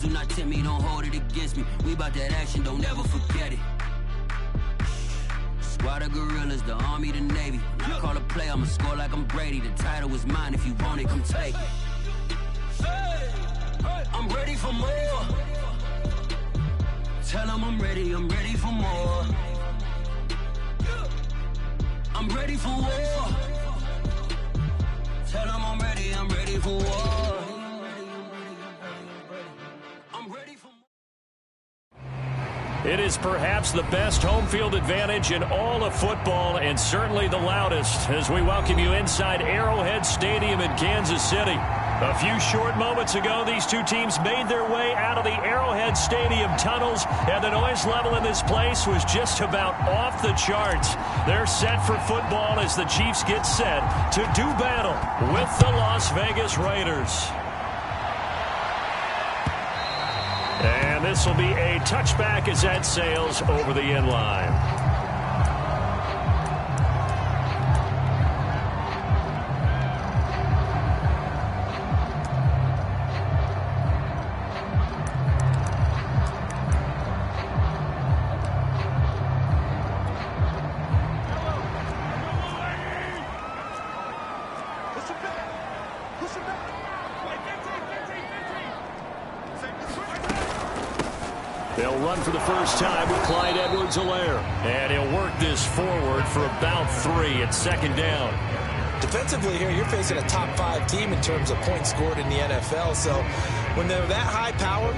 Do not tempt me, don't hold it against me. We about that action, don't ever forget it. Squad of gorillas, the army, the navy. When I call a play, I'ma score like I'm Brady. The title is mine, if you want it, come take it. I'm ready for more. Tell them I'm ready for more. I'm ready for war. Tell them I'm ready for war. I'm ready for more. It is perhaps the best home field advantage in all of football, and certainly the loudest, as we welcome you inside Arrowhead Stadium in Kansas City. A few short moments ago, these two teams made their way out of the Arrowhead Stadium tunnels, and the noise level in this place was just about off the charts. They're set for football as the Chiefs get set to do battle with the Las Vegas Raiders. And this will be a touchback as that sails over the end line. They'll run for the first time with Clyde Edwards-Helaire. And he'll work this forward for about 3 at second down. Defensively here, you're facing a top 5 team in terms of points scored in the NFL. So when they're that high-powered,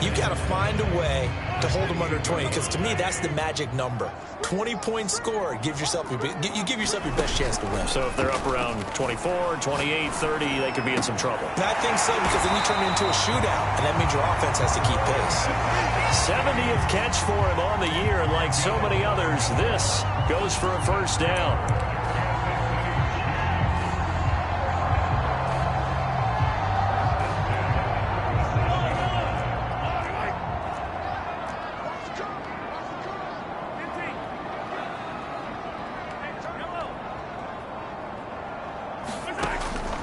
you got to find a way to hold them under 20. Because to me, that's the magic number. 20 points scored gives yourself you give yourself your best chance to win. So if they're up around 24, 28, 30, they could be in some trouble. And I think so, because then you turn it into a shootout, and that means your offense has to keep pace. 70th catch for him on the year, and like so many others, this goes for a first down.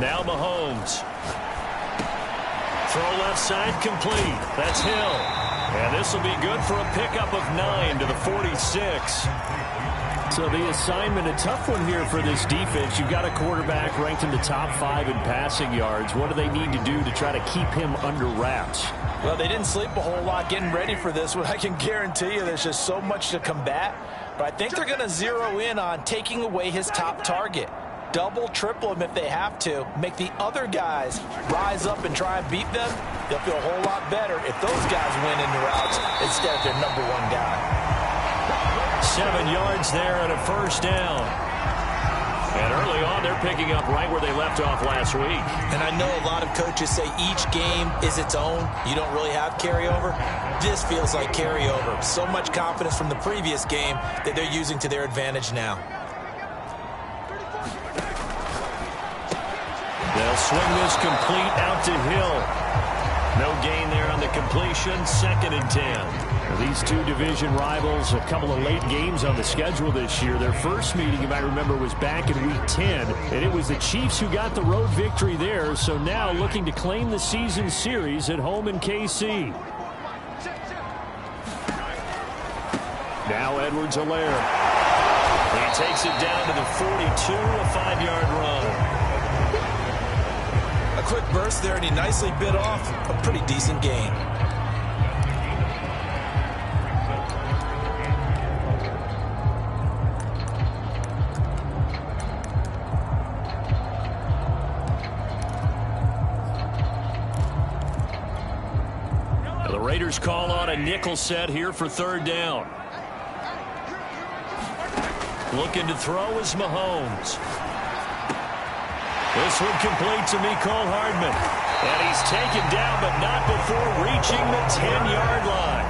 Now Mahomes. Throw left side complete. That's Hill. And this will be good for a pickup of 9 to the 46. So the assignment, a tough one here for this defense. You've got a quarterback ranked in the top 5 in passing yards. What do they need to do to try to keep him under wraps? Well, they didn't sleep a whole lot getting ready for this one. I can guarantee you there's just so much to combat. But I think they're going to zero in on taking away his top target. Double, triple him if they have to. Make the other guys rise up and try and beat them. They'll feel a whole lot better if those guys win in the routes instead of their number 1 guy. 7 yards there and a first down. And early on, they're picking up right where they left off last week. And I know a lot of coaches say each game is its own. You don't really have carryover. This feels like carryover. So much confidence from the previous game that they're using to their advantage now. They'll swing this complete out to Hill. No gain there on the completion. 2nd and 10. Now, these two division rivals, a couple of late games on the schedule this year. Their first meeting, if I remember, was back in Week 10. And it was the Chiefs who got the road victory there. So now looking to claim the season series at home in KC. Now Edwards-Helaire. He takes it down to the 42, a 5-yard run. A quick burst there, and he nicely bit off a pretty decent gain. Now the Raiders call on a nickel set here for 3rd down. Looking to throw is Mahomes. This one complete to Mecole Hardman. And he's taken down, but not before reaching the 10-yard line.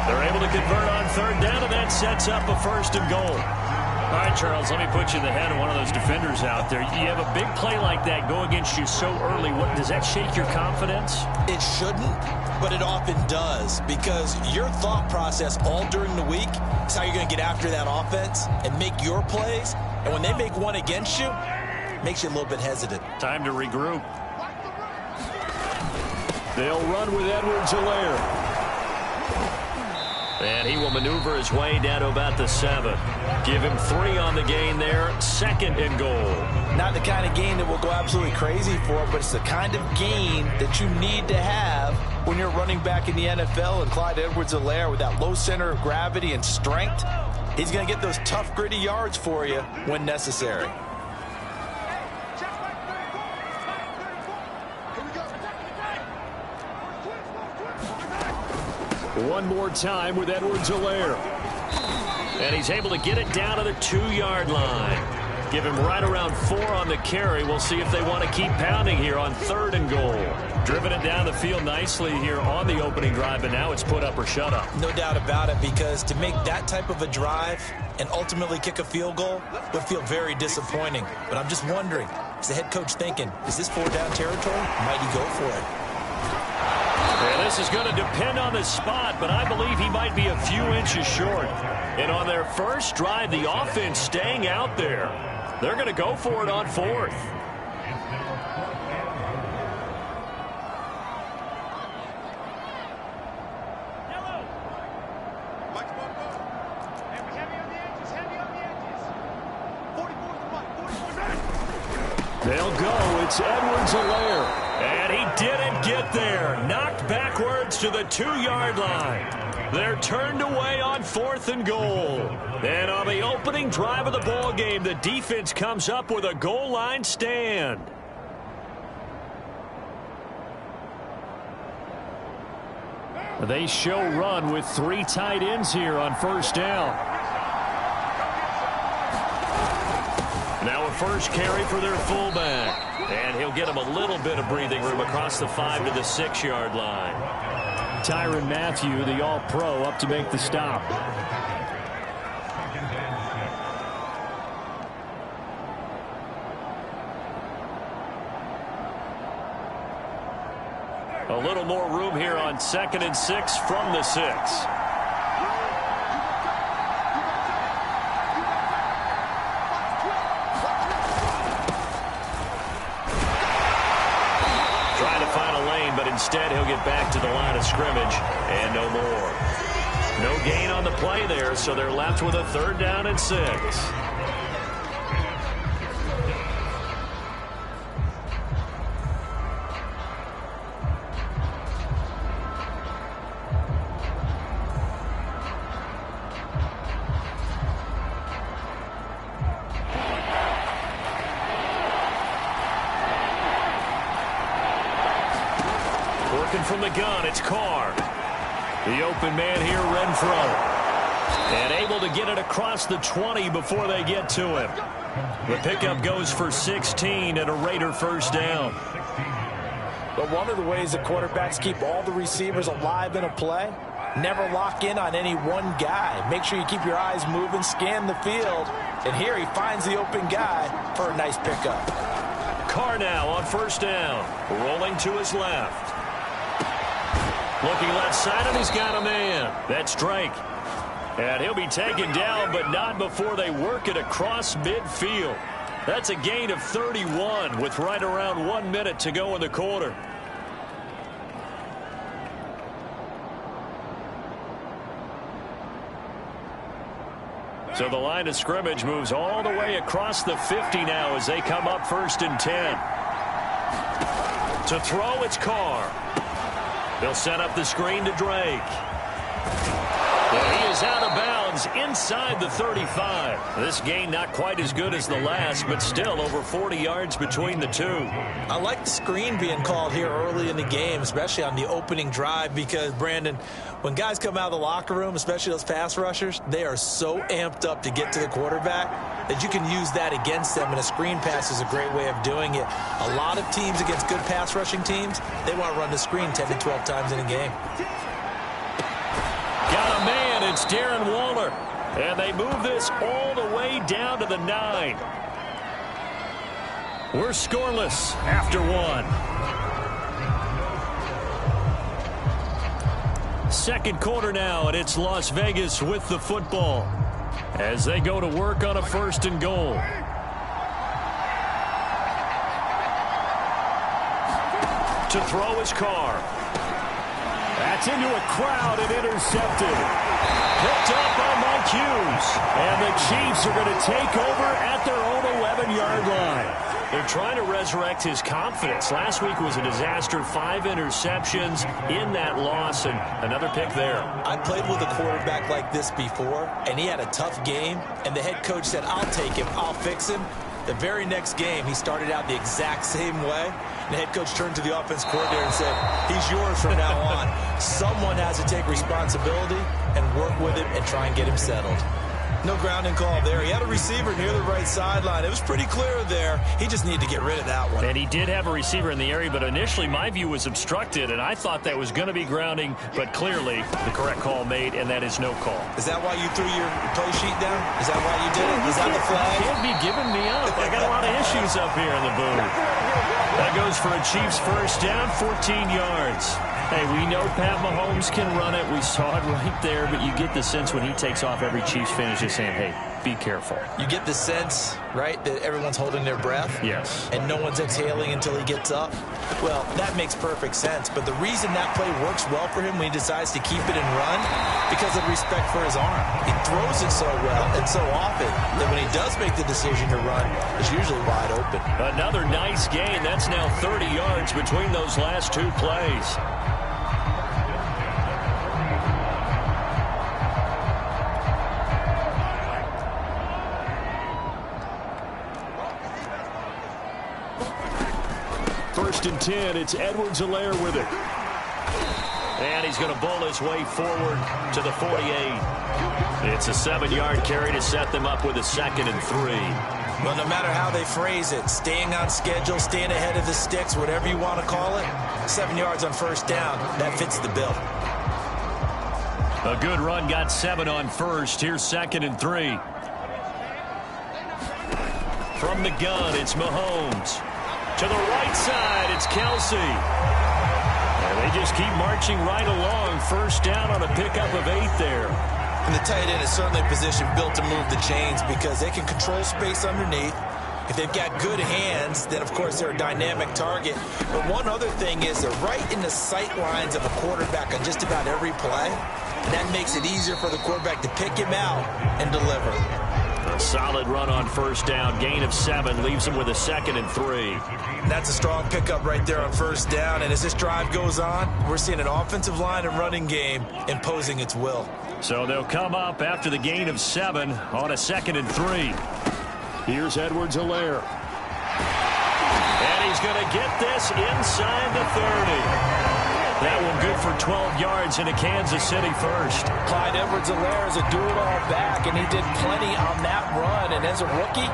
They're able to convert on 3rd down, and that sets up a 1st and goal. All right, Charles, let me put you in the head of one of those defenders out there. You have a big play like that go against you so early. Does that shake your confidence? It shouldn't, but it often does, because your thought process all during the week is how you're going to get after that offense and make your plays. And when they make one against you, makes you a little bit hesitant. Time to regroup. They'll run with Edwards-Helaire. And he will maneuver his way down to about the 7. Give him 3 on the gain there. 2nd and goal. Not the kind of gain that we'll go absolutely crazy for, but it's the kind of gain that you need to have when you're running back in the NFL. And Clyde Edwards-Helaire, with that low center of gravity and strength, he's going to get those tough, gritty yards for you when necessary. One more time with Edwards-Helaire. And he's able to get it down to the 2-yard line. Give him right around 4 on the carry. We'll see if they want to keep pounding here on 3rd and goal. Driven it down the field nicely here on the opening drive, but now it's put up or shut up. No doubt about it, because to make that type of a drive and ultimately kick a field goal would feel very disappointing. But I'm just wondering, is the head coach thinking, is this 4-down territory? Might he go for it? And this is going to depend on the spot, but I believe he might be a few inches short. And on their first drive, the offense staying out there. They're going to go for it on 4th. They'll go. It's Edwards-Helaire. And he didn't get there. Knocked backwards to the 2-yard line. They're turned away on 4th and goal. And on the opening drive of the ball game, the defense comes up with a goal line stand. They show run with 3 tight ends here on 1st down. Now a first carry for their fullback. And he'll get him a little bit of breathing room across the 5 to the 6-yard line. Tyrann Mathieu, the All-Pro, up to make the stop. A little more room here on 2nd and 6 from the 6. Instead, he'll get back to the line of scrimmage, and no more. No gain on the play there, so they're left with a 3rd down and 6. From the gun, it's Carr. The open man here, Renfro. And able to get it across the 20 before they get to him. The pickup goes for 16 and a Raider 1st down. But one of the ways that quarterbacks keep all the receivers alive in a play, never lock in on any one guy. Make sure you keep your eyes moving, scan the field. And here he finds the open guy for a nice pickup. Carr now on 1st down. Rolling to his left. Looking left side, and he's got a man. That's Drake. And he'll be taken down, but not before they work it across midfield. That's a gain of 31 with right around 1 minute to go in the quarter. So the line of scrimmage moves all the way across the 50 now as they come up 1st and 10. To throw, it's Carr. They'll set up the screen to Drake. And he is out of bounds inside the 35. This gain not quite as good as the last, but still over 40 yards between the two. I like the screen being called here early in the game, especially on the opening drive, because, Brandon, when guys come out of the locker room, especially those pass rushers, they are so amped up to get to the quarterback that you can use that against them, and a screen pass is a great way of doing it. A lot of teams against good pass rushing teams, they want to run the screen 10 to 12 times in a game. Got a man. It's Darren Waller. And they move this all the way down to the 9. We're scoreless after 1. Second quarter now, and it's Las Vegas with the football as they go to work on a 1st and goal. to throw his car. That's into a crowd and intercepted. Picked up by Mike Hughes. And the Chiefs are going to take over at their own 11-yard line. They're trying to resurrect his confidence. Last week was a disaster. 5 interceptions in that loss, and another pick there. I played with a quarterback like this before, and he had a tough game, and the head coach said, I'll take him, I'll fix him. The very next game, he started out the exact same way. And the head coach turned to the offense coordinator and said, he's yours from now on. Someone has to take responsibility and work with him and try and get him settled. No grounding call there. He had a receiver near the right sideline. It was pretty clear there. He just needed to get rid of that one. And he did have a receiver in the area, but initially my view was obstructed, and I thought that was going to be grounding, but clearly the correct call made, and that is no call. Is that why you threw your play sheet down? Is that why you did it? Is that the flag? You can't be giving me up. I got a lot of issues up here in the booth. That goes for a Chiefs first down, 14 yards. Hey, we know Pat Mahomes can run it. We saw it right there, but you get the sense when he takes off, every Chiefs fan is just saying, hey, be careful. You get the sense, right, that everyone's holding their breath? Yes. And no one's exhaling until he gets up? Well, that makes perfect sense. But the reason that play works well for him when he decides to keep it and run, because of respect for his arm. He throws it so well and so often that when he does make the decision to run, it's usually wide open. Another nice gain. That's now 30 yards between those last 2 plays. First and 10, it's Edwards-Helaire with it. And he's going to bowl his way forward to the 48. It's a 7-yard carry to set them up with a 2nd and 3. Well, no matter how they phrase it, staying on schedule, staying ahead of the sticks, whatever you want to call it, 7 yards on first down, that fits the bill. A good run, got 7 on first. Here's 2nd and 3. From the gun, it's Mahomes. To the right side, it's Kelsey. And they just keep marching right along. First down on a pickup of 8 there. And the tight end is certainly a position built to move the chains because they can control space underneath. If they've got good hands, then, of course, they're a dynamic target. But one other thing is they're right in the sight lines of a quarterback on just about every play. And that makes it easier for the quarterback to pick him out and deliver. A solid run on first down. Gain of 7 leaves him with a 2nd and 3. That's a strong pickup right there on first down. And as this drive goes on, we're seeing an offensive line and running game imposing its will. So they'll come up after the gain of 7 on a 2nd and 3. Here's Edwards-Helaire. And he's going to get this inside the 30. That one good for 12 yards into Kansas City first. Clyde Edwards-Helaire is a do-it-all back, and he did plenty on that run. And as a rookie,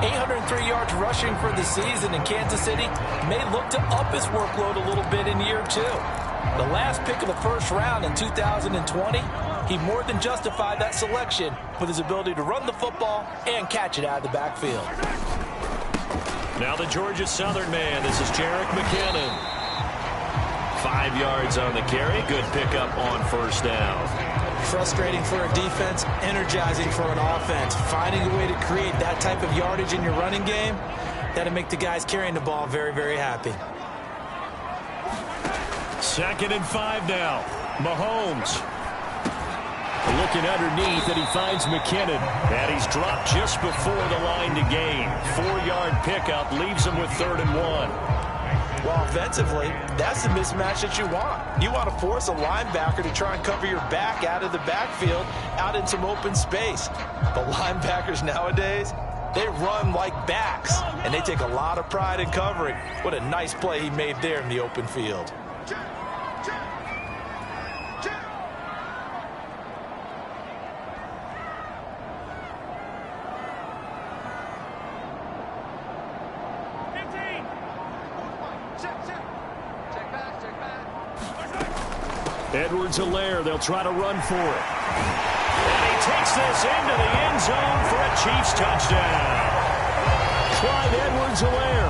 803 yards rushing for the season, and Kansas City may look to up his workload a little bit in year 2. The last pick of the first round in 2020, he more than justified that selection with his ability to run the football and catch it out of the backfield. Now the Georgia Southern man. This is Jerick McKinnon. 5 yards on the carry. Good pickup on first down. Frustrating for a defense, energizing for an offense. Finding a way to create that type of yardage in your running game, that'll make the guys carrying the ball very, very happy. 2nd and 5 now. Mahomes. Looking underneath, and he finds McKinnon. And he's dropped just before the line to gain. 4-yard pickup leaves him with 3rd and 1. Well, offensively, that's the mismatch that you want. You want to force a linebacker to try and cover your back out of the backfield, out in some open space. But linebackers nowadays, they run like backs, and they take a lot of pride in covering. What a nice play he made there in the open field. Edwards-Helaire, they'll try to run for it. And he takes this into the end zone for a Chiefs touchdown. Clyde Edwards-Helaire,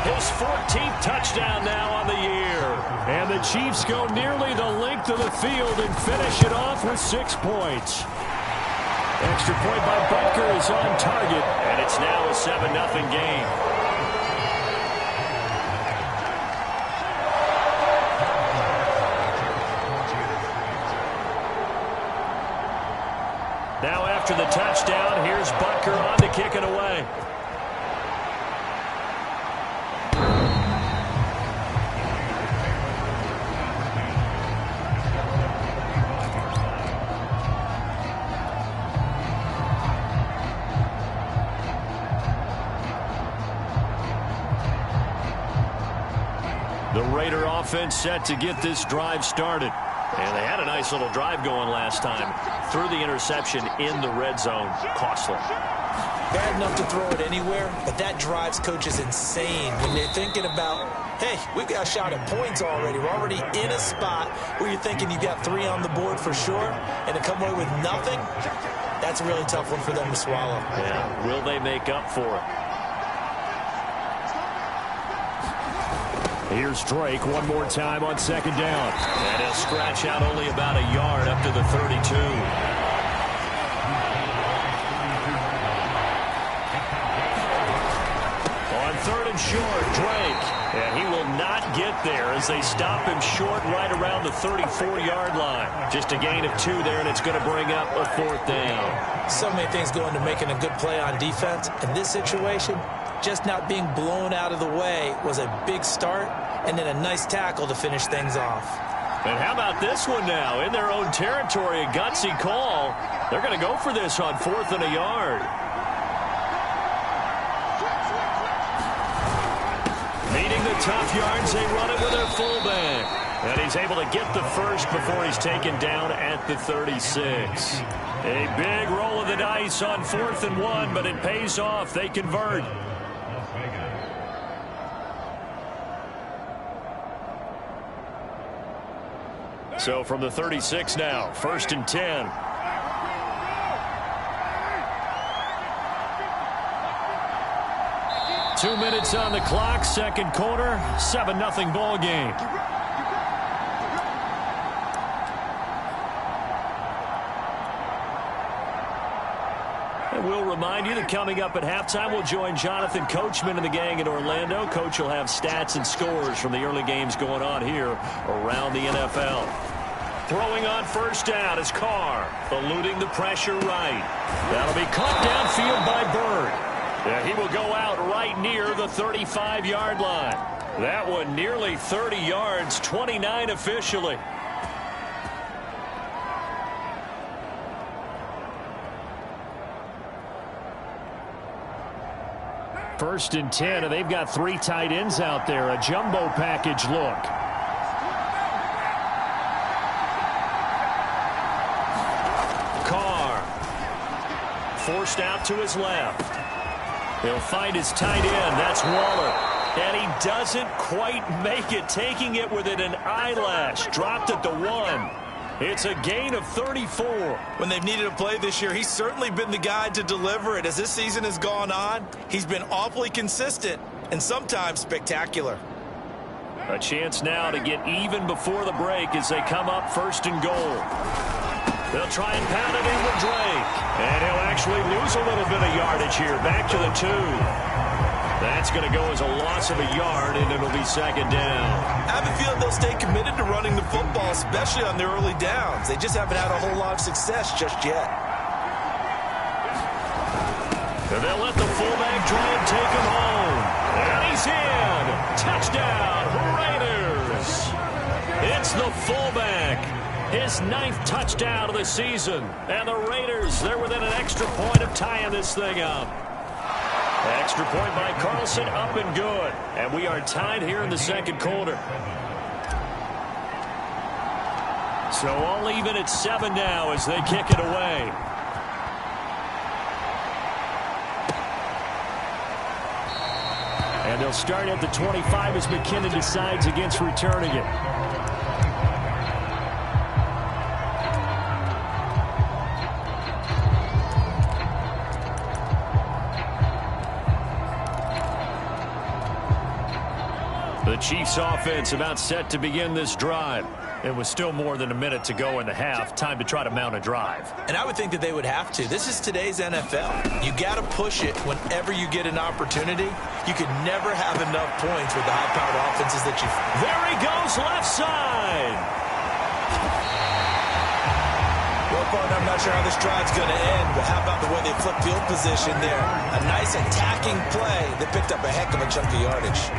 his 14th touchdown now on the year. And the Chiefs go nearly the length of the field and finish it off with 6 points. Extra point by Butker is on target, and it's now a 7-0 game. Now after the touchdown, here's Butker on to kick it away. The Raider offense set to get this drive started. And they had a nice little drive going last time. Threw the interception in the red zone. Costly. Bad enough to throw it anywhere, but that drives coaches insane when they're thinking about, hey, we've got a shot at points already. We're already in a spot where you're thinking you've got 3 on the board for sure, and to come away with nothing, that's a really tough one for them to swallow. Yeah, will they make up for it? Here's Drake one more time on second down. And he'll scratch out only about a yard up to the 32. On third and short, Drake. And he will not get there as they stop him short right around the 34-yard line. Just a gain of 2 there, and it's going to bring up a 4th down. So many things go into making a good play on defense. In this situation, just not being blown out of the way was a big start, and then a nice tackle to finish things off. And how about this one now? In their own territory, a gutsy call. They're going to go for this on 4th and a yard. Needing the tough yards, they run it with their fullback. And he's able to get the first before he's taken down at the 36. A big roll of the dice on 4th and 1, but it pays off. They convert. So from the 36 now, 1st and 10. Two minutes on the clock, second quarter, 7-0 ball game. And we'll remind you that coming up at halftime, we'll join Jonathan Coachman and the gang in Orlando. Coach will have stats and scores from the early games going on here around the NFL. Throwing on first down is Carr, eluding the pressure right. That'll be caught downfield by Bird. And he will go out right near the 35-yard line. That one nearly 30 yards, 29 officially. First and 10, and they've got 3 tight ends out there. A jumbo package look. Carr forced out to his left. He'll find his tight end. That's Waller. And he doesn't quite make it, taking it within an eyelash. Dropped at the 1. It's a gain of 34. When they've needed a play this year, he's certainly been the guy to deliver it. As this season has gone on, he's been awfully consistent and sometimes spectacular. A chance now to get even before the break as they come up 1st and goal. They'll try and pound it in with Drake. And he'll actually lose a little bit of yardage here. Back to the 2. That's going to go as a loss of a yard, and it'll be 2nd down. I have a feeling they'll stay committed to running the football, especially on their early downs. They just haven't had a whole lot of success just yet. And they'll let the fullback try and take him home. And he's in. Touchdown, Raiders. It's the fullback. His 9th touchdown of the season. And the Raiders, they're within an extra point of tying this thing up. Extra point by Carlson, up and good. And we are tied here in the 2nd quarter. So all even at 7 now as they kick it away. And they'll start at the 25 as McKinnon decides against returning it. The Chiefs offense about set to begin this drive. It was still more than a minute to go in the half. Time to try to mount a drive. And I would think that they would have to. This is today's NFL. You got to push it whenever you get an opportunity. You could never have enough points with the high-powered offenses that you... There he goes, left side. Well, partner, I'm not sure how this drive's going to end, but how about the way they flip field position there? A nice attacking play that picked up a heck of a chunk of yardage.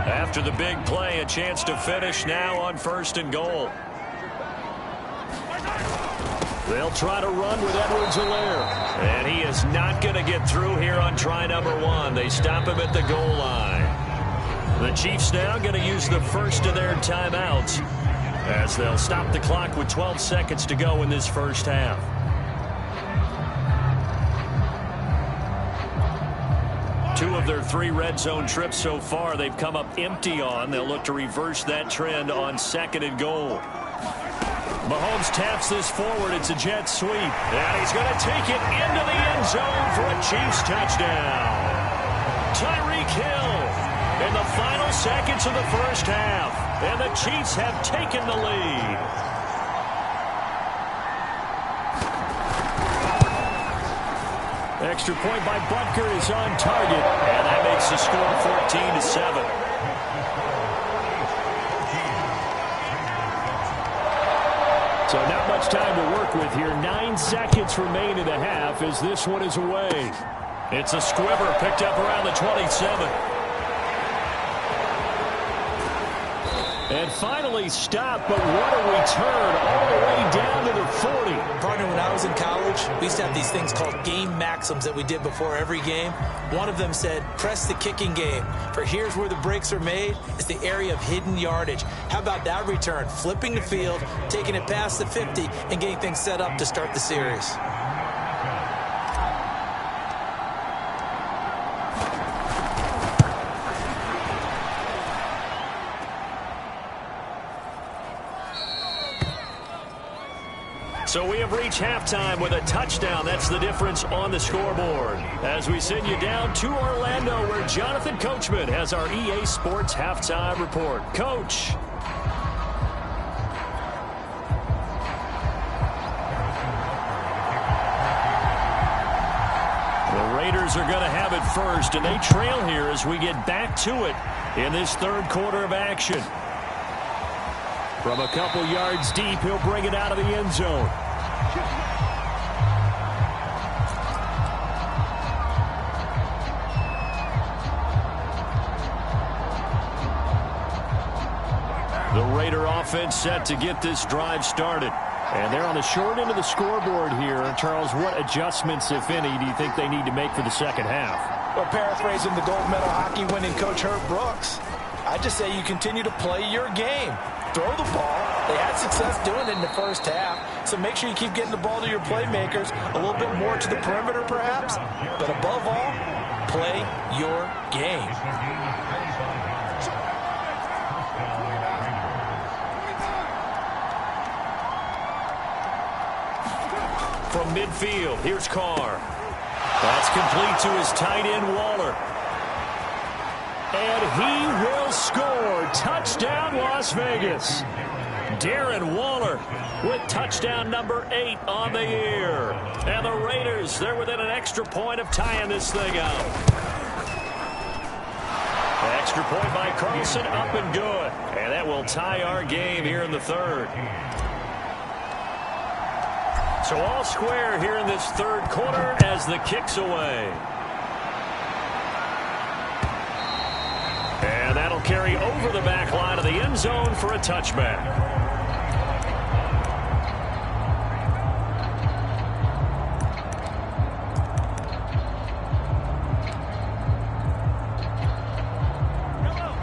After the big play, a chance to finish now on 1st and goal. They'll try to run with Edwards-Helaire. And he is not going to get through here on try number 1. They stop him at the goal line. The Chiefs now going to use the first of their timeouts as they'll stop the clock with 12 seconds to go in this first half. Two of their 3 red zone trips so far they've come up empty on. They'll look to reverse that trend on 2nd and goal. Mahomes taps this forward. It's a jet sweep. And he's going to take it into the end zone for a Chiefs touchdown. Tyreek Hill in the final seconds of the first half. And the Chiefs have taken the lead. Extra point by Butker is on target. And that makes the score 14-7. So not much time to work with here. 9 seconds remain in the half as this one is away. It's a squibber picked up around the 27. And finally stopped, but what a return all the way down to the 40. Partner, when I was in college, we used to have these things called game maxims that we did before every game. One of them said, press the kicking game. For here's where the breaks are made. It's the area of hidden yardage. How about that return? Flipping the field, taking it past the 50, and getting things set up to start the series. So we have reached halftime with a touchdown. That's the difference on the scoreboard. As we send you down to Orlando, where Jonathan Coachman has our EA Sports halftime report. Coach. The Raiders are going to have it first, and they trail here as we get back to it in this 3rd quarter of action. From a couple yards deep, he'll bring it out of the end zone. The Raider offense set to get this drive started. And they're on the short end of the scoreboard here. Charles, what adjustments, if any, do you think they need to make for the second half? Well, paraphrasing the gold medal hockey winning coach Herb Brooks, I just say you continue to play your game. Throw the ball. They had success doing it in the first half, so make sure you keep getting the ball to your playmakers, a little bit more to the perimeter perhaps, but above all, play your game. From midfield, here's Carr. That's complete to his tight end, Waller. And he will score. Touchdown, Las Vegas. Darren Waller with touchdown number 8 on the year. And the Raiders, they're within an extra point of tying this thing up. Extra point by Carlson, up and good. And that will tie our game here in the 3rd. So all square here in this 3rd quarter as the kick's away. And that'll carry over the back line of the end zone for a touchback.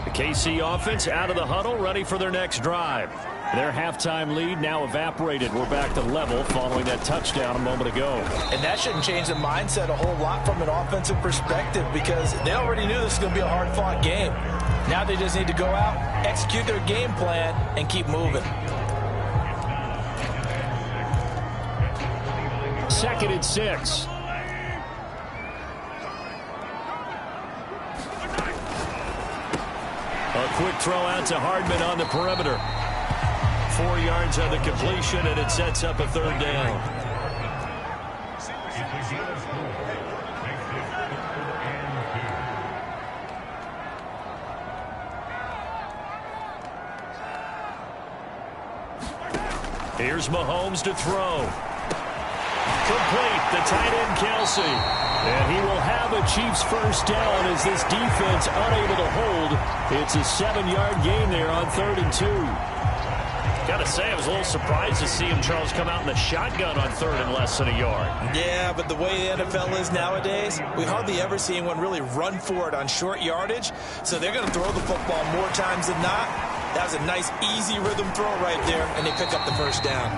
The KC offense out of the huddle, ready for their next drive. Their halftime lead now evaporated. We're back to level following that touchdown a moment ago. And that shouldn't change the mindset a whole lot from an offensive perspective because they already knew this was going to be a hard-fought game. Now they just need to go out, execute their game plan, and keep moving. 2nd and 6. A quick throw out to Hardman on the perimeter. 4 yards on the completion, and it sets up a 3rd down. Here's Mahomes to throw. Complete, the tight end Kelsey. And he will have a Chiefs first down as this defense unable to hold. It's a 7-yard gain there on 3rd and 2. Gotta say, I was a little surprised to see him, Charles, come out in the shotgun on 3rd and less than a yard. Yeah, but the way the NFL is nowadays, we hardly ever see anyone really run for it on short yardage. So they're going to throw the football more times than not. That was a nice, easy rhythm throw right there, and they pick up the first down.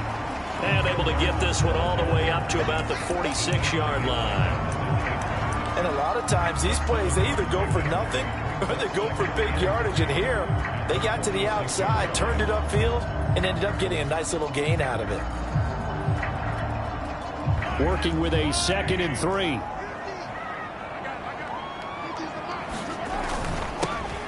And able to get this one all the way up to about the 46-yard line. And a lot of times, these plays, they either go for nothing or they go for big yardage. And here, they got to the outside, turned it upfield, and ended up getting a nice little gain out of it. Working with a 2nd and 3.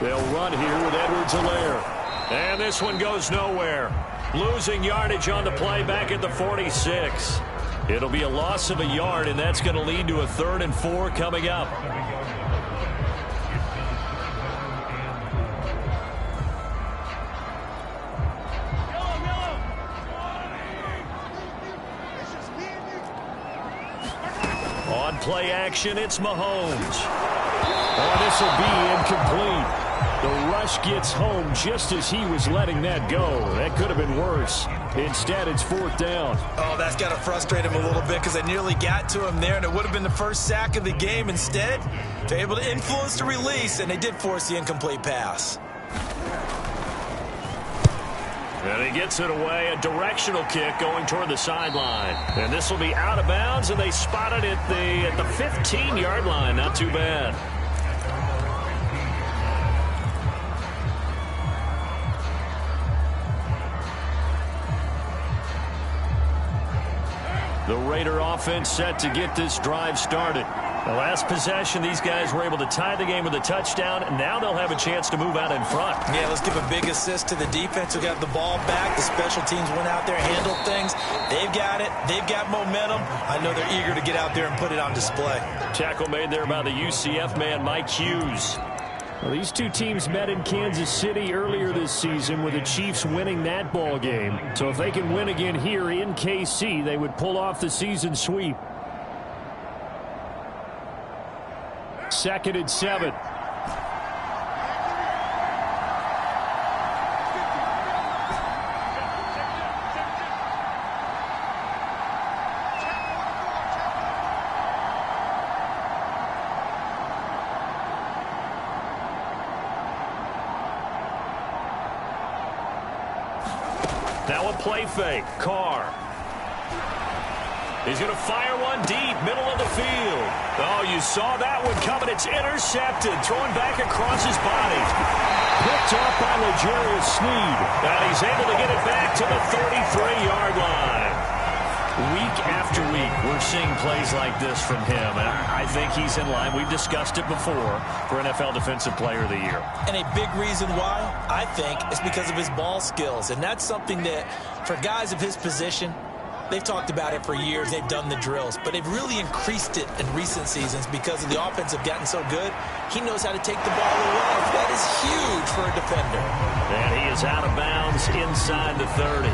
They'll run here with Edwards-Helaire. And this one goes nowhere. Losing yardage on the play back at the 46. It'll be a loss of a yard, and that's going to lead to a 3rd and 4 coming up. On play action, it's Mahomes. Oh, this will be incomplete. The rush gets home just as he was letting that go. That could have been worse. Instead, it's 4th down. Oh, that's got to frustrate him a little bit because they nearly got to him there, and it would have been the first sack of the game. Instead, they're able to influence the release, and they did force the incomplete pass. And he gets it away, a directional kick going toward the sideline. And this will be out of bounds, and they spotted it at the 15-yard line. Not too bad. The Raider offense set to get this drive started. The last possession, these guys were able to tie the game with a touchdown, and now they'll have a chance to move out in front. Yeah, let's give a big assist to the defense who got the ball back. The special teams went out there, handled things. They've got it. They've got momentum. I know they're eager to get out there and put it on display. Tackle made there by the UCF man, Mike Hughes. Well, these two teams met in Kansas City earlier this season with the Chiefs winning that ball game. So if they can win again here in KC, they would pull off the season sweep. 2nd and 7. Now a play fake. Carr. He's going to fire one deep, middle of the field. Oh, you saw that one coming. It's intercepted. Thrown back across his body. Picked off by L'Jarius Sneed. And he's able to get it back to the 33-yard line. Week after week, we're seeing plays like this from him. And I think he's in line. We've discussed it before for NFL Defensive Player of the Year. And a big reason why, I think, is because of his ball skills. And that's something that, for guys of his position, they've talked about it for years. They've done the drills. But they've really increased it in recent seasons because of the offense have gotten so good. He knows how to take the ball away. That is huge for a defender. And he is out of bounds inside the 30.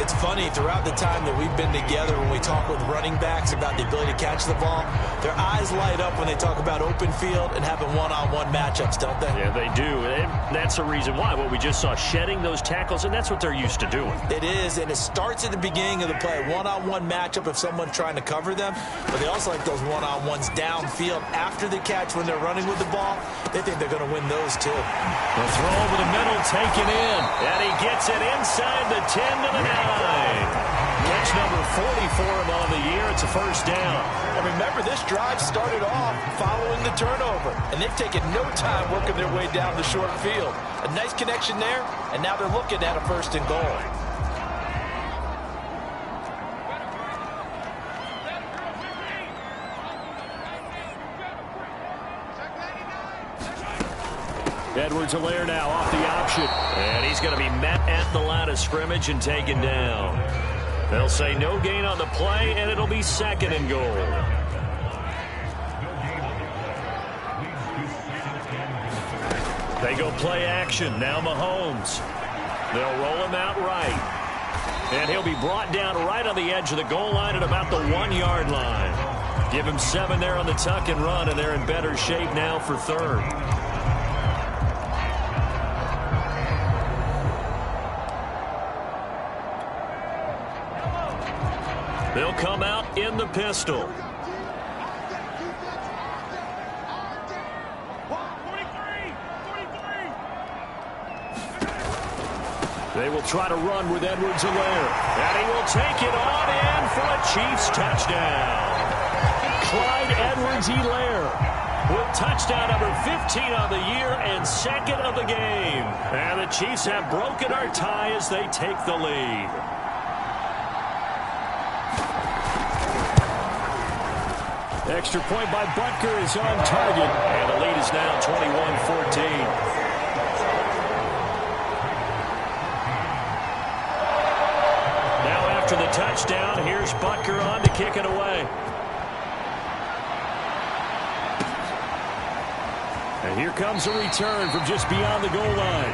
It's funny, throughout the time that we've been together, when we talk with running backs about the ability to catch the ball, their eyes light up when they talk about open field and having one-on-one matchups, don't they? Yeah, they do. And that's the reason why. What we just saw, shedding those tackles, and that's what they're used to doing. It is, and it starts at the beginning of the play. One-on-one matchup if someone's trying to cover them, but they also like those one-on-ones downfield after the catch when they're running with the ball. They think they're going to win those, too. The throw over the middle taken in, and he gets it inside the 10 to the 9. Catch number 40 for him on the year. It's a first down. And remember, this drive started off following the turnover, and they've taken no time working their way down the short field. A nice connection there, and now they're looking at a 1st and goal. Edwards-Helaire now off the option. And he's going to be met at the line of scrimmage and taken down. They'll say no gain on the play, and it'll be 2nd and goal. They go play action. Now Mahomes. They'll roll him out right. And he'll be brought down right on the edge of the goal line at about the 1-yard line. Give him 7 there on the tuck and run, and they're in better shape now for third. They'll come out in the pistol. They will try to run with Edwards-Helaire. And he will take it on in for a Chiefs touchdown. Clyde Edwards-Helaire with touchdown number 15 on the year and second of the game. And the Chiefs have broken our tie as they take the lead. Extra point by Butker is on target. And the lead is now 21-14. After the touchdown, here's Butker on to kick it away. And here comes a return from just beyond the goal line.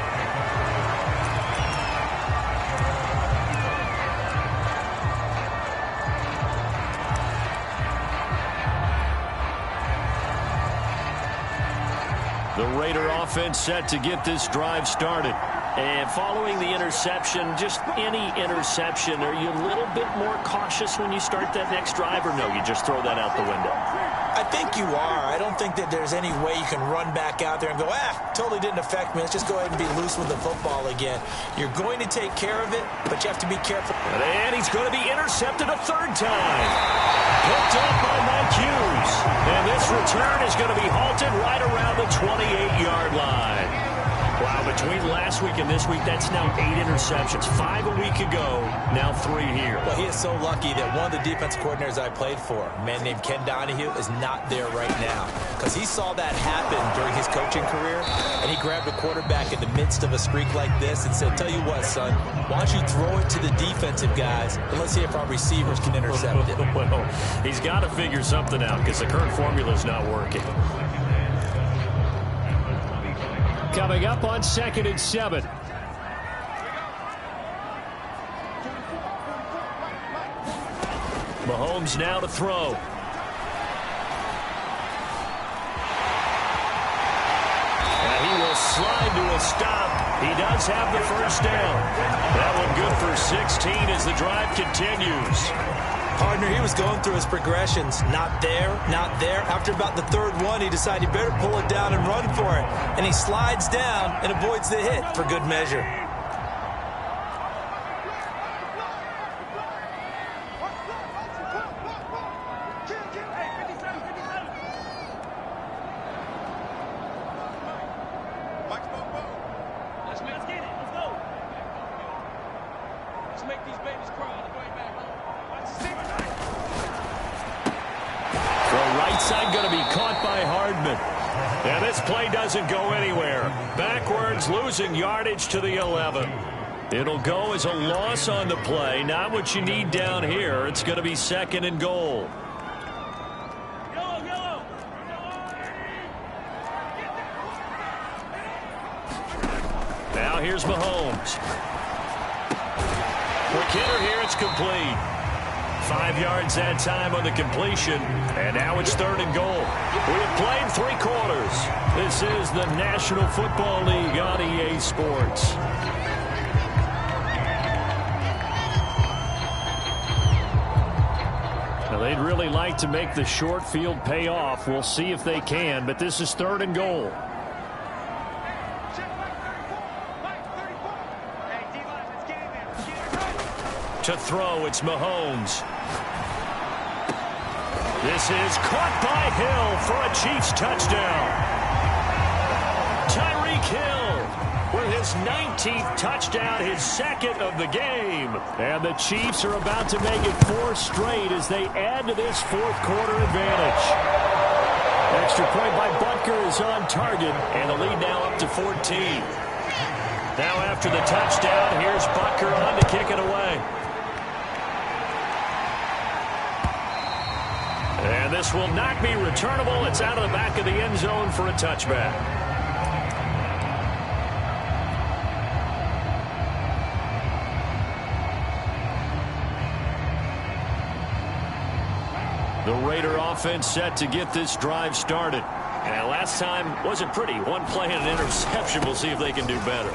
The Raider offense set to get this drive started. And following the interception, just any interception, are you a little bit more cautious when you start that next drive, or no, you just throw that out the window? I think you are. I don't think that there's any way you can run back out there and go, totally didn't affect me. Let's just go ahead and be loose with the football again. You're going to take care of it, but you have to be careful. And he's going to be intercepted a third time. Picked up by Mike Hughes. And this return is going to be halted right around the 28-yard line. Wow, between last week and this week, that's now 8 interceptions. 5 a week ago, now 3 here. Well, he is so lucky that one of the defense coordinators I played for, a man named Ken Donahue, is not there right now. Because he saw that happen during his coaching career, and he grabbed a quarterback in the midst of a streak like this and said, tell you what, son, why don't you throw it to the defensive guys, and let's see if our receivers can intercept it. Well, he's got to figure something out because the current formula is not working. Coming up on 2nd and 7. Mahomes now to throw. And he will slide to a stop. He does have the first down. That one good for 16 as the drive continues. Partner, he was going through his progressions. Not there, not there. After about the third one, he decided he better pull it down and run for it. And he slides down and avoids the hit for good measure. Doesn't go anywhere. Backwards, losing yardage to the 11. It'll go as a loss on the play. Not what you need down here. It's going to be 2nd and goal. Now here's Mahomes. Quick hitter here. It's complete. 5 yards that time on the completion. And now it's 3rd and goal. We have played 3 quarters. This is the National Football League on EA Sports. Now they'd really like to make the short field pay off. We'll see if they can, but this is 3rd and goal. To throw, it's Mahomes. This is caught by Hill for a Chiefs touchdown. Tyreek Hill with his 19th touchdown, his 2nd of the game. And the Chiefs are about to make it 4 straight as they add to this 4th quarter advantage. Extra point by Butker is on target, and the lead now up to 14. Now after the touchdown, here's Butker on to kick it away. And this will not be returnable. It's out of the back of the end zone for a touchback. The Raider offense set to get this drive started. And last time wasn't pretty. One play and an interception. We'll see if they can do better.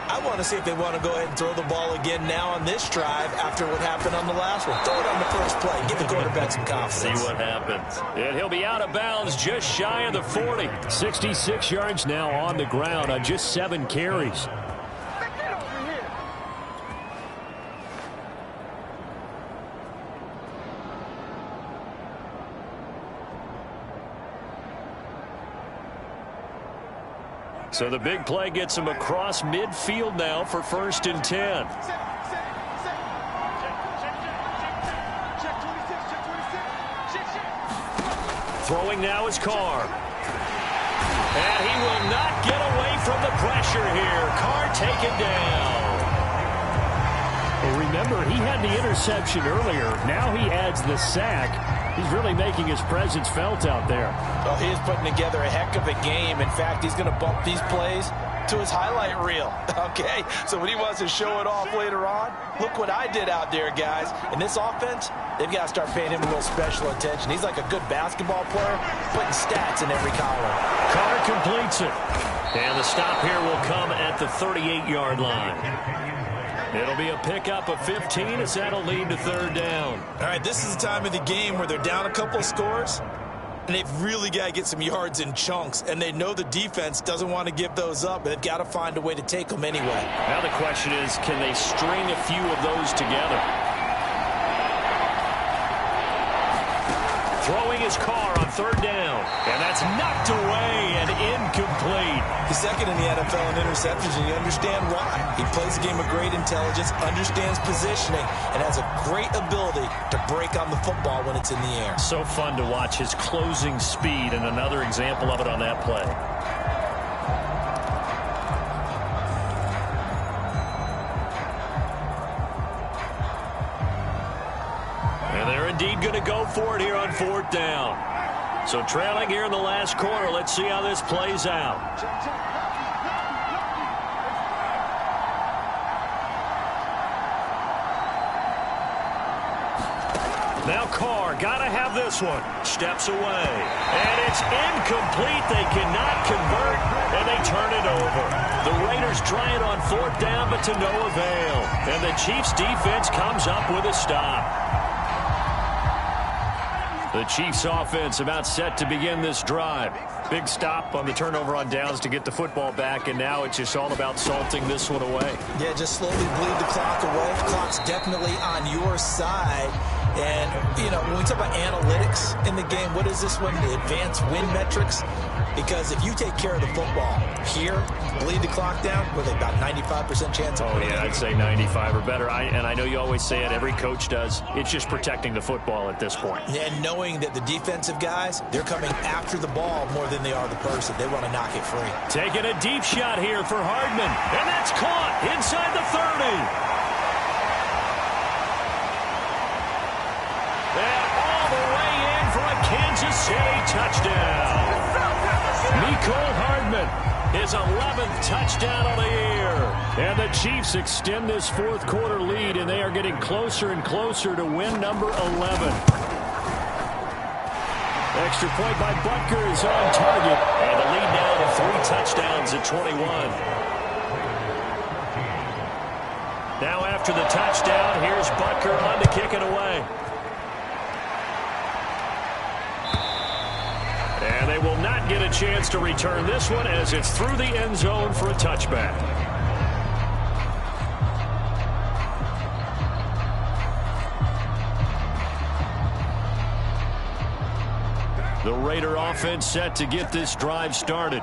I want to see if they want to go ahead and throw the ball again now on this drive after what happened on the last one. Throw it on the first play. Give the quarterback some confidence. See what happens. And he'll be out of bounds just shy of the 40. 66 yards now on the ground on just 7 carries. So the big play gets him across midfield now for 1st and 10. Throwing now is Carr. And he will not get away from the pressure here. Carr taken down. Well, remember, he had the interception earlier. Now he adds the sack. He's really making his presence felt out there. Well, he is putting together a heck of a game. In fact, he's going to bump these plays to his highlight reel. Okay, so when he wants to show it off later on, look what I did out there, guys. In this offense, they've got to start paying him a little special attention. He's like a good basketball player, putting stats in every column. Carr completes it. And the stop here will come at the 38-yard line. It'll be a pickup of 15 as that'll lead to 3rd down. All right, this is the time of the game where they're down a couple of scores, and they've really got to get some yards in chunks, and they know the defense doesn't want to give those up, but they've got to find a way to take them anyway. Now the question is, can they string a few of those together? Throwing his Carr on 3rd down, and that's knocked away and incomplete. He's second in the NFL in interceptions, and you understand why. He plays a game of great intelligence, understands positioning, and has a great ability to break on the football when it's in the air. So fun to watch his closing speed, and another example of it on that play. And they're indeed going to go for it here on 4th down. So trailing here in the last quarter. Let's see how this plays out. Now Carr, gotta have this one. Steps away. And it's incomplete. They cannot convert, and they turn it over. The Raiders try it on 4th down, but to no avail. And the Chiefs defense comes up with a stop. The Chiefs offense about set to begin this drive. Big stop on the turnover on downs to get the football back, and now it's just all about salting this one away. Yeah, just slowly bleed the clock away. The clock's definitely on your side. And, you know, when we talk about analytics in the game, what is this one? The advanced win metrics? Because if you take care of the football here, bleed the clock down, with about 95% chance of winning. Oh, yeah, I'd say 95 or better. And I know you always say it, every coach does. It's just protecting the football at this point. And knowing that the defensive guys, they're coming after the ball more than they are the person. They want to knock it free. Taking a deep shot here for Hardman. And that's caught inside the 30. And all the way in for a Kansas City touchdown. Mecole Hardman, his 11th touchdown of the year. And the Chiefs extend this 4th quarter lead, and they are getting closer and closer to win number 11. Extra point by Butker is on target. And the lead now to 3 touchdowns at 21. Now after the touchdown, here's Butker on to kick it away. And they will not get a chance to return this one as it's through the end zone for a touchback. The Raider offense set to get this drive started.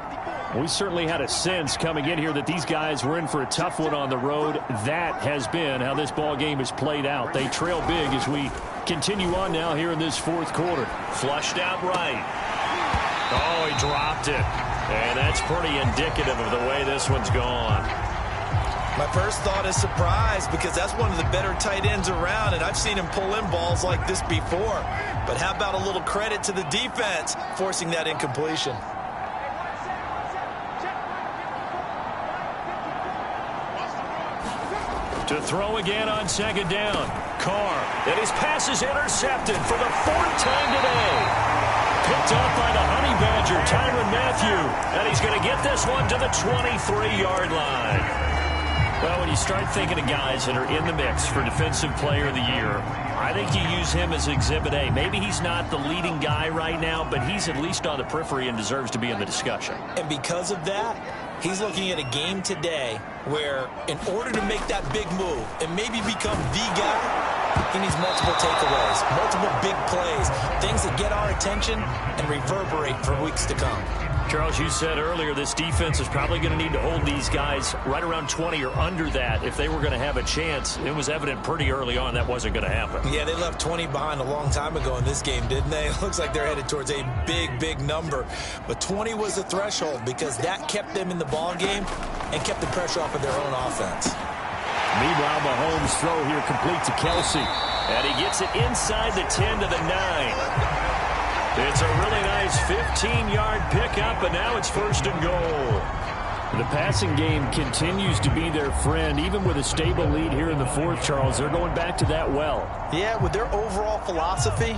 We certainly had a sense coming in here that these guys were in for a tough one on the road. That has been how this ball game has played out. They trail big as we continue on now here in this 4th quarter. Flushed out right. Oh, he dropped it. And that's pretty indicative of the way this one's gone. My first thought is surprise, because that's one of the better tight ends around, and I've seen him pull in balls like this before. But how about a little credit to the defense forcing that incompletion? To throw again on 2nd down. Carr, and his pass is intercepted for the 4th time today. Picked up by the Honey Badger, Tyrann Mathieu. And he's going to get this one to the 23-yard line. Well, when you start thinking of guys that are in the mix for Defensive Player of the Year, I think you use him as Exhibit A. Maybe he's not the leading guy right now, but he's at least on the periphery and deserves to be in the discussion. And because of that, he's looking at a game today where in order to make that big move and maybe become the guy, he needs multiple takeaways, multiple big plays, things that get our attention and reverberate for weeks to come. Charles, you said earlier this defense is probably going to need to hold these guys right around 20 or under that if they were going to have a chance. It was evident pretty early on that wasn't going to happen. Yeah, they left 20 behind a long time ago in this game, didn't they? It looks like they're headed towards a big, big number. But 20 was the threshold because that kept them in the ball game and kept the pressure off of their own offense. Meanwhile, Mahomes' throw here complete to Kelsey. And he gets it inside the 10 to the 9. It's a really nice 15-yard pickup, and now it's 1st and goal. The passing game continues to be their friend. Even with a stable lead here in the 4th, Charles, they're going back to that well. Yeah, with their overall philosophy,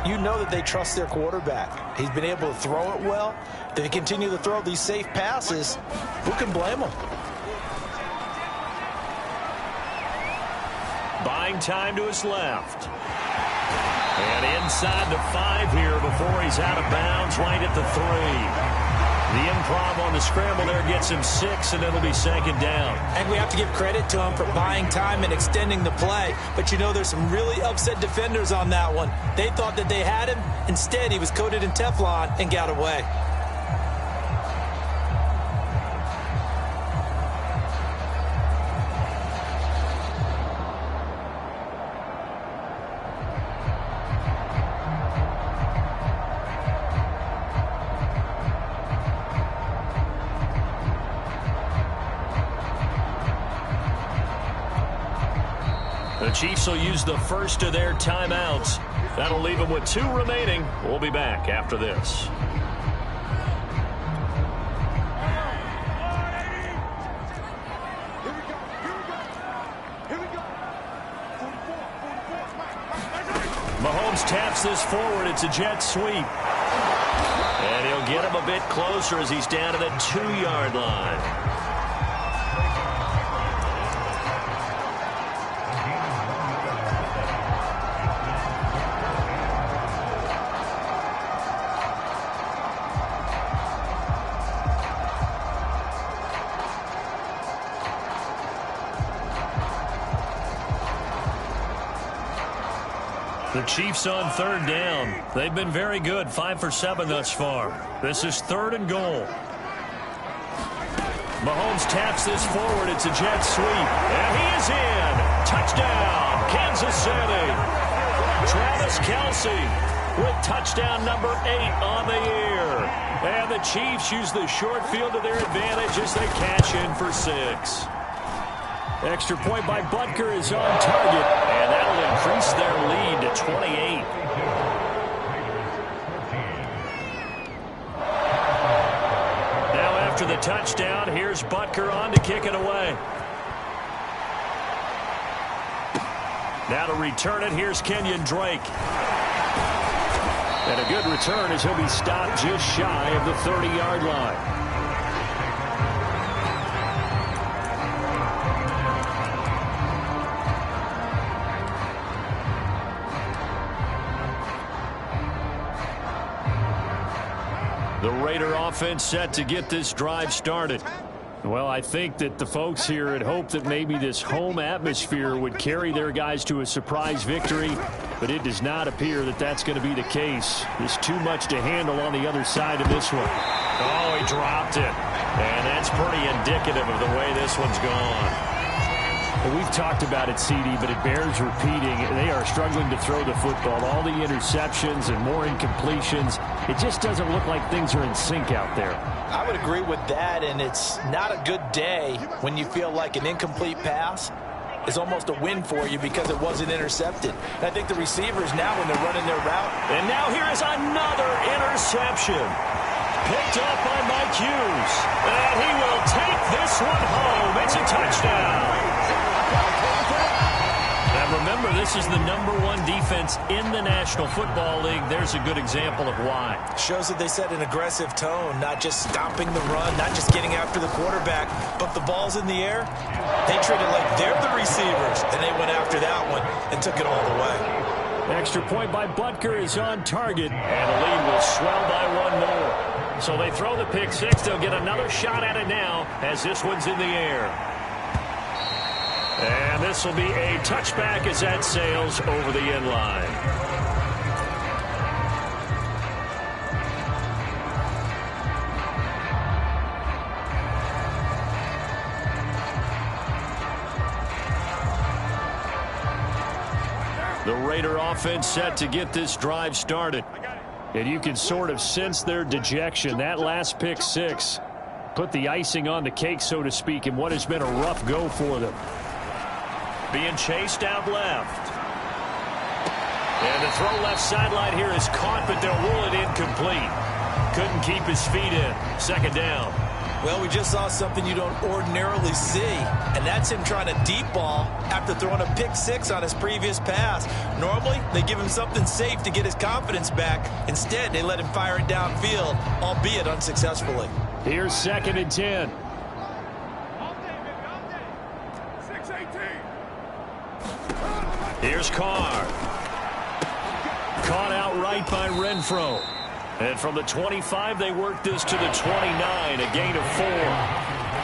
you know that they trust their quarterback. He's been able to throw it well. They continue to throw these safe passes. Who can blame them? Buying time to his left. And inside the 5 here before he's out of bounds, right at the 3. The improv on the scramble there gets him 6, and it'll be 2nd down. And we have to give credit to him for buying time and extending the play. But you know there's some really upset defenders on that one. They thought that they had him. Instead, he was coated in Teflon and got away. The Chiefs will use the first of their timeouts. That'll leave them with 2 remaining. We'll be back after this. Mahomes taps this forward. It's a jet sweep. And he'll get him a bit closer as he's down to the 2-yard line. The Chiefs on 3rd down. They've been very good, 5 for 7 thus far. This is 3rd and goal. Mahomes taps this forward. It's a jet sweep. And he is in. Touchdown, Kansas City. Travis Kelsey with touchdown number 8 on the year. And the Chiefs use the short field to their advantage as they cash in for 6. Extra point by Butker is on target, and that'll increase their lead to 28. Now after the touchdown, here's Butker on to kick it away. Now to return it, here's Kenyon Drake. And a good return as he'll be stopped just shy of the 30-yard line. The Raider offense set to get this drive started. Well, I think that the folks here had hoped that maybe this home atmosphere would carry their guys to a surprise victory, but it does not appear that that's going to be the case. There's too much to handle on the other side of this one. Oh, he dropped it. And that's pretty indicative of the way this one's gone. Well, we've talked about it, CD, but it bears repeating. They are struggling to throw the football. All the interceptions and more incompletions. It just doesn't look like things are in sync out there. I would agree with that, and it's not a good day when you feel like an incomplete pass is almost a win for you because it wasn't intercepted. And I think the receivers now, when they're running their route. And now here is another interception. Picked up by Mike Hughes. And he will take this one home. It's a touchdown. And remember, this is the #1 defense in the National Football League. There's a good example of why. Shows that they set an aggressive tone, not just stopping the run, not just getting after the quarterback, but the ball's in the air. They treat it like they're the receivers, and they went after that one and took it all the way. Extra point by Butker is on target, and the lead will swell by one more. So they throw the pick six. They'll get another shot at it now as this one's in the air. And this will be a touchback as that sails over the end line. The Raider offense set to get this drive started. And you can sort of sense their dejection. That last pick six put the icing on the cake, so to speak, in what has been a rough go for them. Being chased out left. And the throw left sideline here is caught, but they'll rule it incomplete. Couldn't keep his feet in. Second down. Well, we just saw something you don't ordinarily see, and that's him trying to deep ball after throwing a pick six on his previous pass. Normally, they give him something safe to get his confidence back. Instead, they let him fire it downfield, albeit unsuccessfully. Here's 2nd and 10. Here's Carr. Caught out right by Renfro. And from the 25, they work this to the 29, a gain of 4.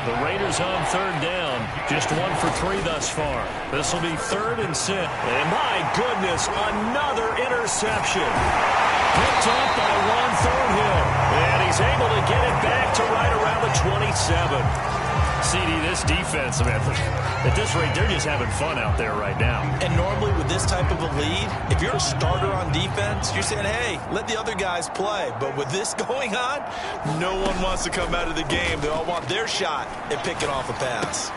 The Raiders on 3rd down, just 1 for 3 thus far. This will be 3rd and 6. And my goodness, another interception. Picked off by Juan Thornhill. And he's able to get it back to right around the 27. CD, this defense, man, at this rate, they're just having fun out there right now. And normally with this type of a lead, if you're a starter on defense, you're saying, hey, let the other guys play. But with this going on, no one wants to come out of the game. They all want their shot at picking off a pass.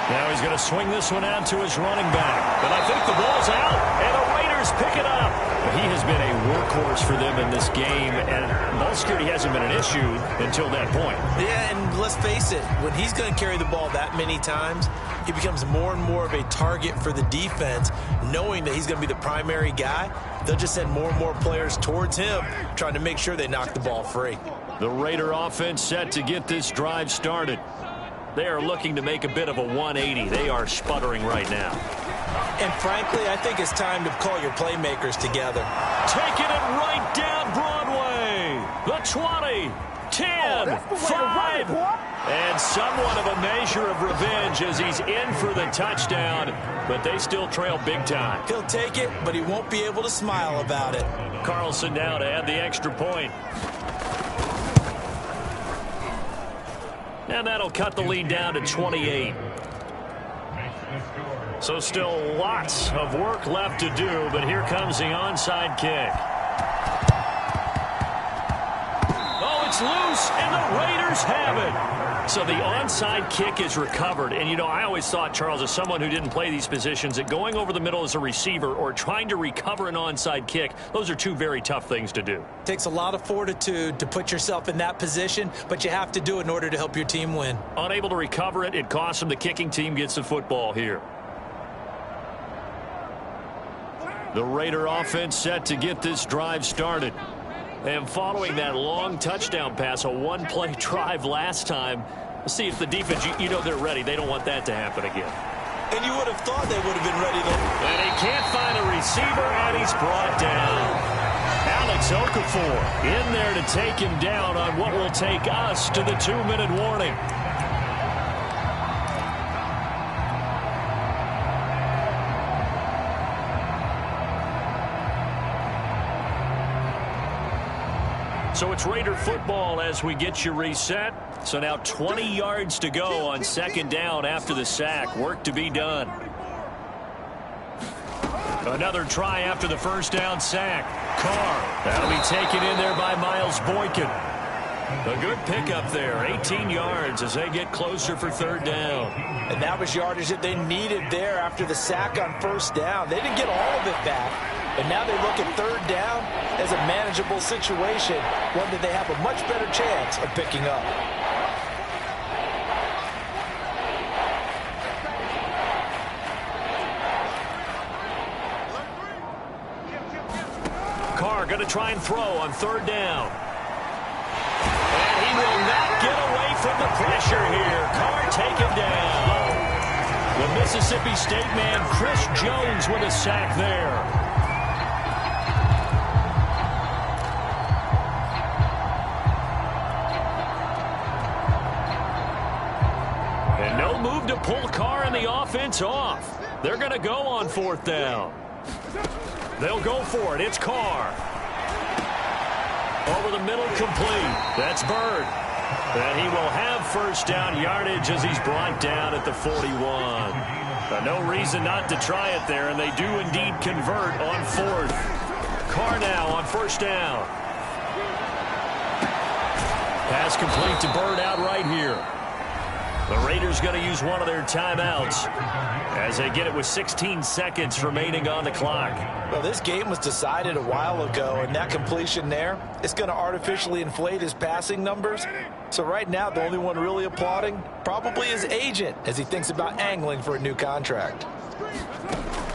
Now he's going to swing this one out to his running back. But I think the ball's out, and the Raiders pick it up. He has been a workhorse for them in this game, and ball security hasn't been an issue until that point. Yeah, and let's face it, when he's going to carry the ball that many times, he becomes more and more of a target for the defense, knowing that he's going to be the primary guy. They'll just send more and more players towards him, trying to make sure they knock the ball free. The Raider offense set to get this drive started. They are looking to make a bit of a 180. They are sputtering right now. And frankly, I think it's time to call your playmakers together. Taking it right down Broadway. The 20, 10, 5. And somewhat of a measure of revenge as he's in for the touchdown. But they still trail big time. He'll take it, but he won't be able to smile about it. Carlson now to add the extra point. And that'll cut the lead down to 28. So still lots of work left to do, but here comes the onside kick. Oh, it's loose, and the Raiders have it. So the onside kick is recovered. And, you know, I always thought, Charles, as someone who didn't play these positions, that going over the middle as a receiver or trying to recover an onside kick, those are two very tough things to do. Takes a lot of fortitude to put yourself in that position, but you have to do it in order to help your team win. Unable to recover it, it costs them. The kicking team gets the football here. The Raider offense set to get this drive started. And following that long touchdown pass, a one-play drive last time, let's see if the defense, you know they're ready. They don't want that to happen again. And you would have thought they would have been ready, though. And he can't find a receiver, and he's brought down. Alex Okafor in there to take him down on what will take us to the 2-minute warning. So it's Raider football as we get you reset. So now 20 yards to go on 2nd down after the sack. Work to be done. Another try after the 1st down sack. Carr. That'll be taken in there by Miles Boykin. A good pickup there. 18 yards as they get closer for 3rd down. And that was yardage that they needed there after the sack on 1st down. They didn't get all of it back. And now they look at 3rd down as a manageable situation, one that they have a much better chance of picking up. going to try and throw on third down. And he will not get away from the pressure here. Carr taken down. The Mississippi State man, Chris Jones, with a sack there. And no move to pull Carr and the offense off. They're going to go on fourth down. They'll go for it. It's Carr. Over the middle, complete. That's Bird. And he will have first down yardage as he's brought down at the 41. No reason not to try it there, and they do indeed convert on fourth. Carr now on first down. Pass complete to Bird out right here. The Raiders going to use one of their timeouts as they get it with 16 seconds remaining on the clock. Well, this game was decided a while ago, and that completion there is going to artificially inflate his passing numbers. So right now, the only one really applauding probably his agent as he thinks about angling for a new contract.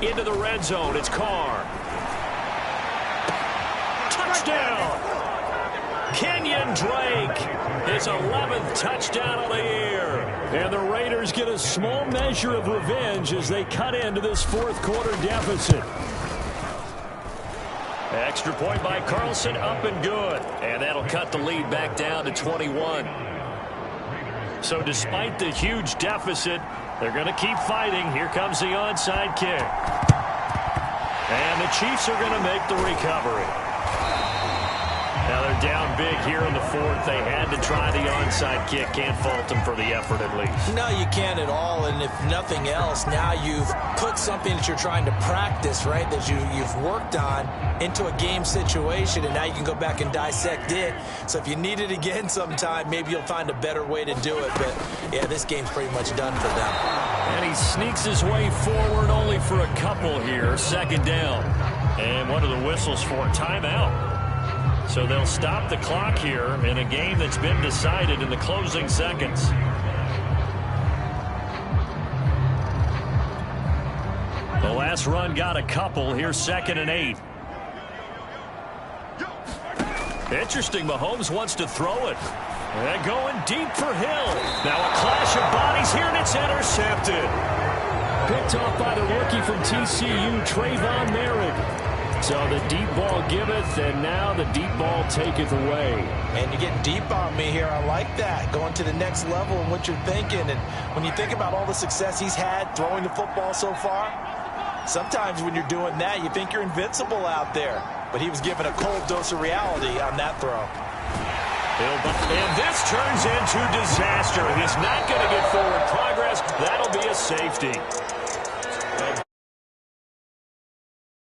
Into the red zone, it's Carr. Touchdown! Kenyon Drake, his 11th touchdown of the year. And the Raiders get a small measure of revenge as they cut into this fourth quarter deficit. Extra point by Carlson, up and good. And that'll cut the lead back down to 21. So despite the huge deficit, they're going to keep fighting. Here comes the onside kick. And the Chiefs are going to make the recovery. Now they're down big here in the fourth. They had to try the onside kick. Can't fault them for the effort at least. No, you can't at all. And if nothing else, now you've put something that you're trying to practice, right, that you've worked on into a game situation, and now you can go back and dissect it. So if you need it again sometime, maybe you'll find a better way to do it. But, yeah, this game's pretty much done for them. And he sneaks his way forward only for a couple here. Second down. And what are the whistles for? Timeout. So they'll stop the clock here in a game that's been decided in the closing seconds. The last run got a couple. Here's 2nd and 8. Interesting. Mahomes wants to throw it. And going deep for Hill. Now a clash of bodies here, and it's intercepted. Picked off by the rookie from TCU, Trayvon Merrick. So the deep ball giveth, and now the deep ball taketh away. Man, you're getting deep on me here. I like that. Going to the next level and what you're thinking. And when you think about all the success he's had throwing the football so far, sometimes when you're doing that, you think you're invincible out there. But he was given a cold dose of reality on that throw. And this turns into disaster. He's not going to get forward progress. That'll be a safety.